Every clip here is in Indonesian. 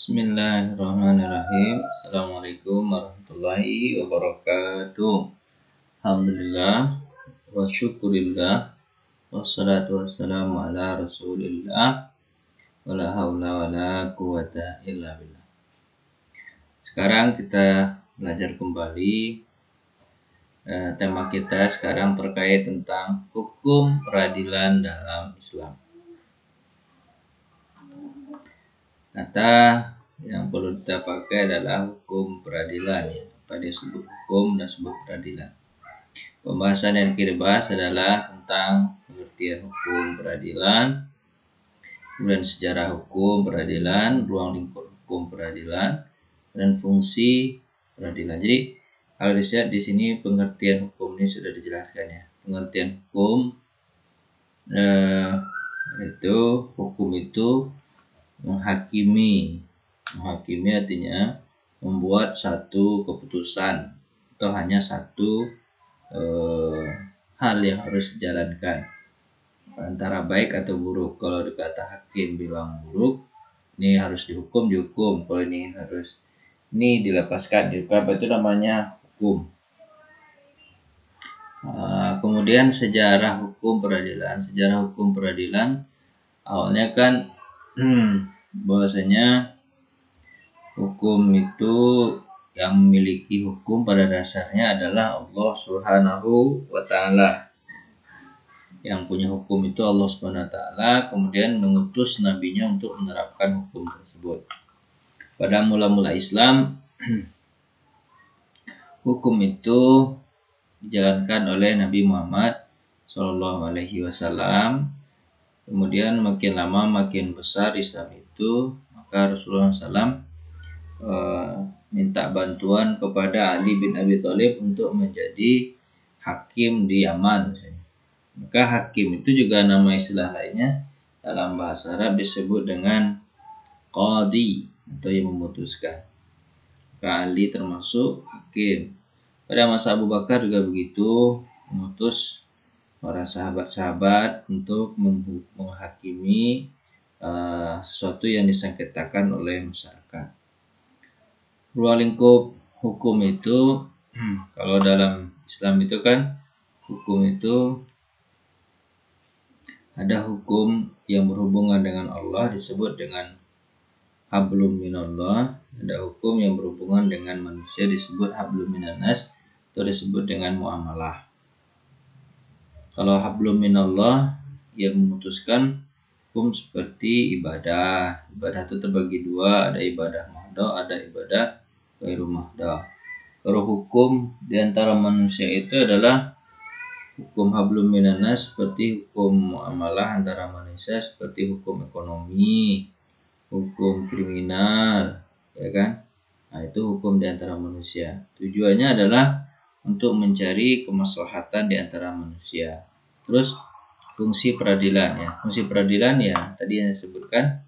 Bismillahirrahmanirrahim. Assalamualaikum warahmatullahi wabarakatuh. Alhamdulillah wa syukurillah wassalatu wassalamu ala rasulillah wala haula wala quwata illa billah. Sekarang kita belajar kembali. Tema kita sekarang terkait tentang hukum peradilan dalam Islam. Kata yang perlu kita pakai adalah hukum peradilan. Apa dia sebut hukum dan sebut peradilan. Pembahasan yang kita bahas adalah tentang pengertian hukum peradilan, kemudian sejarah hukum peradilan, ruang lingkup hukum peradilan, dan fungsi peradilan. Jadi kalau dilihat di sini pengertian hukum ini sudah dijelaskan ya. Pengertian hukum itu hukum itu menghakimi artinya membuat satu keputusan atau hanya satu hal yang harus dijalankan, antara baik atau buruk. Kalau dikata hakim bilang buruk, ini harus dihukum. Kalau ini dilepaskan, itu namanya hukum. Kemudian sejarah hukum peradilan awalnya kan bahwasanya hukum itu yang memiliki hukum pada dasarnya adalah Allah Subhanahu wa Ta'ala. Yang punya hukum itu Allah Subhanahu wa Ta'ala, kemudian mengutus nabinya untuk menerapkan hukum tersebut. Pada mula-mula Islam, hukum itu dijalankan oleh Nabi Muhammad SAW. Kemudian makin lama makin besar Islam itu, maka Rasulullah SAW minta bantuan kepada Ali bin Abi Thalib untuk menjadi hakim di Yaman. Maka hakim itu juga nama istilah lainnya dalam bahasa Arab disebut dengan qadi atau yang memutuskan. Maka Ali termasuk hakim. Pada masa Abu Bakar juga begitu, memutus para sahabat-sahabat untuk menghakimi sesuatu yang disengketakan oleh masyarakat. Ruang lingkup hukum itu, kalau dalam Islam itu kan, hukum itu ada hukum yang berhubungan dengan Allah disebut dengan hablum minallah, ada hukum yang berhubungan dengan manusia disebut hablum minannas, atau disebut dengan muamalah. Kalau hablum minallah yang memutuskan hukum seperti ibadah. Ibadah itu terbagi dua, ada ibadah mahdoh, ada ibadah ghairu mahdoh. Kalau hukum di antara manusia itu adalah hukum hablum minannas seperti hukum muamalah antara manusia, seperti hukum ekonomi, hukum kriminal, ya kan? Nah, itu hukum di antara manusia. Tujuannya adalah untuk mencari kemaslahatan di antara manusia. Terus fungsi peradilan ya. Fungsi peradilan ya tadi yang disebutkan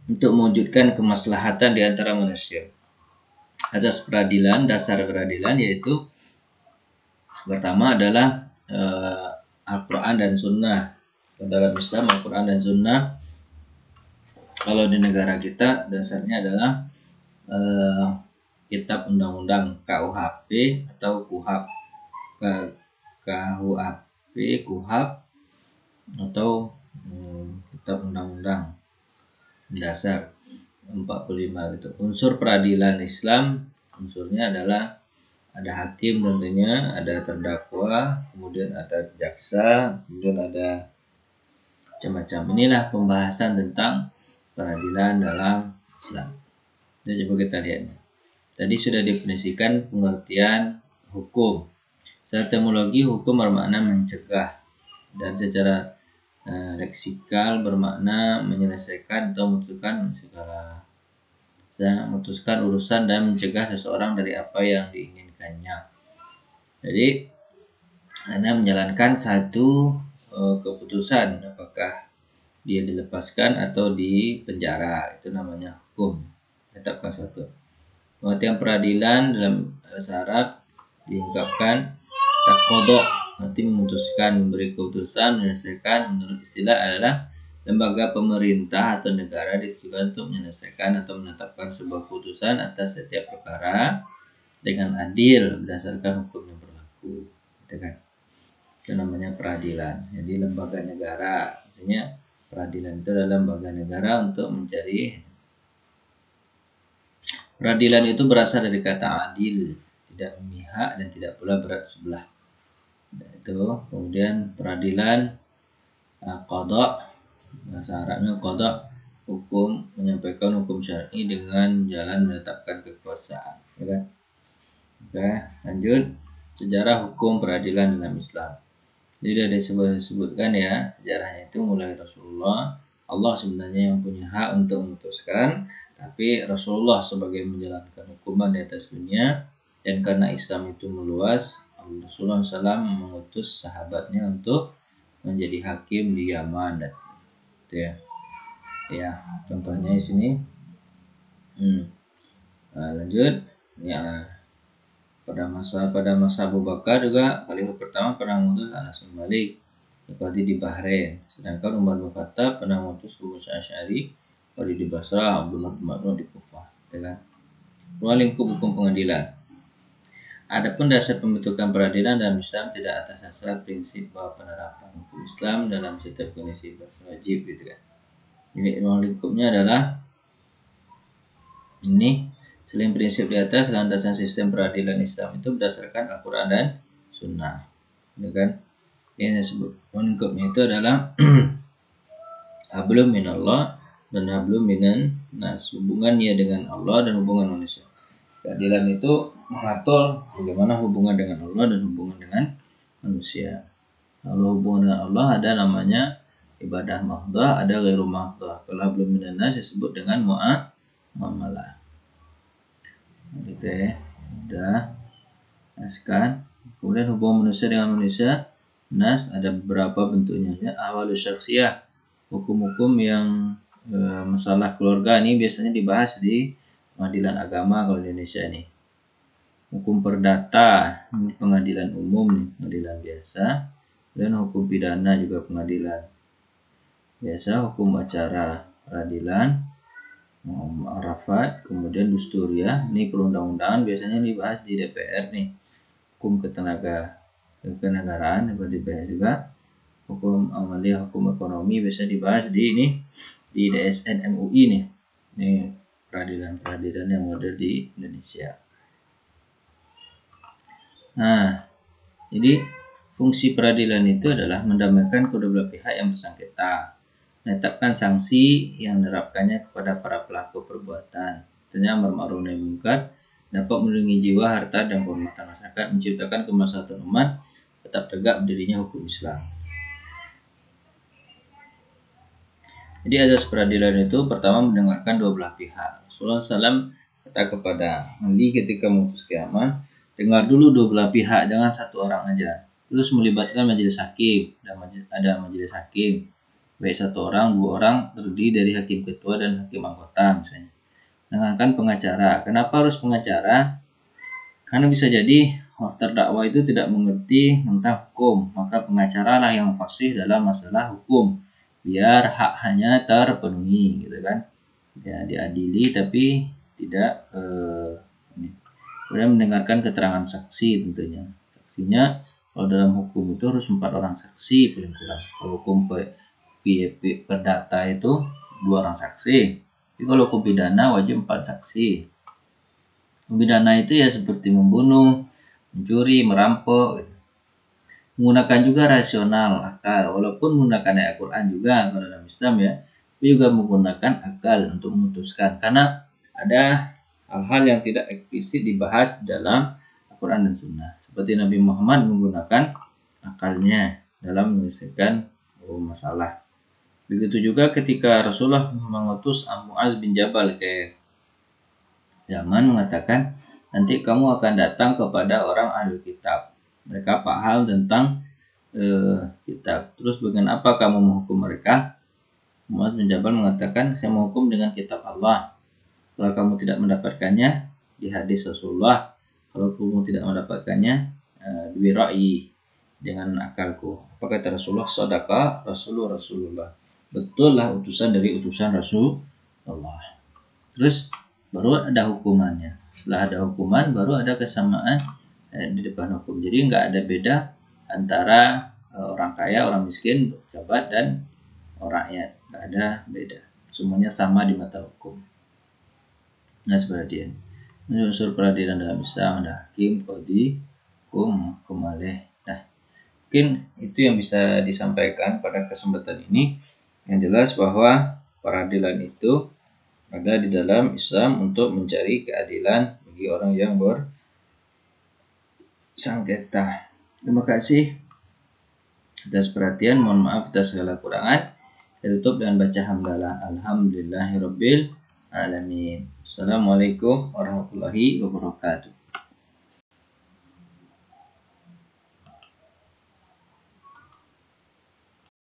untuk mewujudkan kemaslahatan di antara manusia. Asas peradilan, dasar peradilan yaitu pertama adalah Al-Quran dan Sunnah. Dalam Islam Al-Quran dan Sunnah. Kalau di negara kita dasarnya adalah Kitab Undang-Undang KUHP atau KUHAP, KUHP atau Kitab Undang-Undang Dasar 45 gitu. Unsur peradilan Islam, unsurnya adalah ada hakim tentunya, ada terdakwa, kemudian ada jaksa, kemudian ada macam-macam. Inilah pembahasan tentang peradilan dalam Islam. Jadi coba kita lihat. Tadi sudah definisikan pengertian hukum. Secara etimologi hukum bermakna mencegah, dan secara leksikal bermakna menyelesaikan atau memutuskan urusan dan mencegah seseorang dari apa yang diinginkannya. Jadi Anda menjalankan satu keputusan, apakah dia dilepaskan atau dipenjara, itu namanya hukum. Tetapkan suatu. Pengertian peradilan dalam bahasa Arab diungkapkan taqadha, arti memutuskan, memberi keputusan, menyelesaikan. Menurut istilah adalah Lembaga pemerintah atau negara ditujukan untuk menyelesaikan atau menetapkan sebuah putusan atas setiap perkara dengan adil berdasarkan hukum yang berlaku, gitu kan? Itu namanya peradilan. Jadi lembaga negara, artinya peradilan itu adalah lembaga negara untuk mencari. Peradilan itu berasal dari kata adil, tidak memihak dan tidak pula berat sebelah. Itu kemudian peradilan qada, bahasa Arabnya qada, hukum, menyampaikan hukum syar'i dengan jalan menetapkan kekuasaan, ya kan? Oke, lanjut. Sejarah hukum peradilan dalam Islam. Jadi dari disebutkan ya, sejarahnya itu mulai Rasulullah. Allah sebenarnya yang punya hak untuk memutuskan, tapi Rasulullah sebagai menjalankan hukuman di atas dunia, dan karena Islam itu meluas, Rasulullah SAW mengutus sahabatnya untuk menjadi hakim di Yaman, dan itu ya. Ya, contohnya di sini. Lanjut. Ya, pada masa Abu Bakar juga khalifah pertama pernah mengutus Anas bin Malik qadi di Bahrain, sedangkan Umar bin Khattab pernah mengutus Abu Musa Asy'ari qadi di Basrah, Abdullah bin Mas'ud di Kufah, ya kan? Ruang lingkup hukum pengadilan. Adapun dasar pembentukan peradilan dalam Islam tidak atas dasar prinsip bahwa penerapan hukum Islam dalam setiap kondisi wajib, gitu kan? Jadi ruang lingkupnya adalah ini. Selain prinsip di atas, landasan sistem peradilan Islam itu berdasarkan Al-Quran dan Sunnah, ya kan? Yang disebut lingkupnya itu adalah hablum minallah dan hablum minan nas, hubungannya dengan Allah dan hubungan manusia. Keadilan itu mengatur bagaimana hubungan dengan Allah dan hubungan dengan manusia. Kalau hubungan dengan Allah ada namanya ibadah mahdah, ada ghairu mahdah. Kalau hablum minan nas disebut dengan muamalah. Gitu ya. Udah. Naskan. Kemudian hubungan manusia dengan manusia. Nas ada beberapa bentuknya ya. Ahwalu syakhsiyah, hukum-hukum yang masalah keluarga ini biasanya dibahas di pengadilan agama kalau di Indonesia nih. Hukum perdata, ini pengadilan umum nih, pengadilan biasa. Dan hukum pidana juga pengadilan biasa. Hukum acara peradilan, Arafat, kemudian Dusturia, ini perundang-undangan biasanya dibahas di DPR nih. Hukum kenegaraan dibahas juga. Hukum amaliyah, hukum ekonomi biasa dibahas di ini di DSN MUI nih. Ini peradilan yang ada di Indonesia. Nah, jadi fungsi peradilan itu adalah mendamaikan kedua belah pihak yang bersengketa, menetapkan sanksi yang menerapkannya kepada para pelaku perbuatan, tentunya amar ma'ruf nahi munkar, dapat melindungi jiwa, harta, dan kehormatan masyarakat, menciptakan kemaslahatan umat, tetap tegak berdirinya hukum Islam. Jadi azas peradilan itu pertama mendengarkan dua belah pihak. Rasulullah SAW kata kepada Ali ketika memutus kiamat, dengar dulu dua belah pihak, jangan satu orang aja. Terus melibatkan majelis hakim, ada majelis hakim. Baik satu orang, dua orang, terdiri dari hakim ketua dan hakim anggota misalnya. Dengarkan pengacara. Kenapa harus pengacara? Karena bisa jadi terdakwa itu tidak mengerti tentang hukum, maka pengacara lah yang fasih dalam masalah hukum, biar hak-haknya terpenuhi, gitu kan? Ya, diadili tapi tidak kemudian mendengarkan keterangan saksi tentunya. Saksinya kalau dalam hukum itu harus 4 orang saksi paling kurang. Kalau hukum perdata itu 2 orang saksi. Tapi kalau hukum pidana wajib 4 saksi. Hukum pidana itu ya seperti membunuh, mencuri, merampok, gitu. Menggunakan juga rasional, akal. Walaupun menggunakan ayat Quran juga kalau dalam Islam ya, tapi juga menggunakan akal untuk memutuskan. Karena ada hal-hal yang tidak eksplisit dibahas dalam Al-Quran dan Sunnah. Seperti Nabi Muhammad menggunakan akalnya dalam menyelesaikan masalah. Begitu juga ketika Rasulullah mengutus Mu'az bin Jabal ke Yaman, mengatakan, nanti kamu akan datang kepada orang ahli kitab. Mereka paham tentang kitab. Terus dengan apa kamu menghukum mereka? Mu'az bin Jabal mengatakan, saya menghukum dengan kitab Allah. Kalau kamu tidak mendapatkannya, di hadis Rasulullah. Kalau kamu tidak mendapatkannya, birai, dengan akalku. Apa kata Rasulullah? Sadaqah Rasulullah. betul lah utusan dari utusan Rasulullah. Terus baru ada hukumannya. Setelah ada hukuman baru ada kesamaan di depan hukum. Jadi nggak ada beda antara orang kaya, orang miskin, pejabat dan orang rakyat. Nggak ada beda. Semuanya sama di mata hukum. Nah, seperti ini. Unsur peradilan dalam Islam ada hakim, qadhi, hukum alaih. Nah, mungkin itu yang bisa disampaikan pada kesempatan ini. Yang jelas bahwa peradilan itu ada di dalam Islam untuk mencari keadilan bagi orang yang bersengketa. Terima kasih atas perhatian. Mohon maaf atas segala kurangan. Saya tutup dengan baca hamdalah. Alhamdulillahirabbil alamin. Assalamualaikum warahmatullahi wabarakatuh.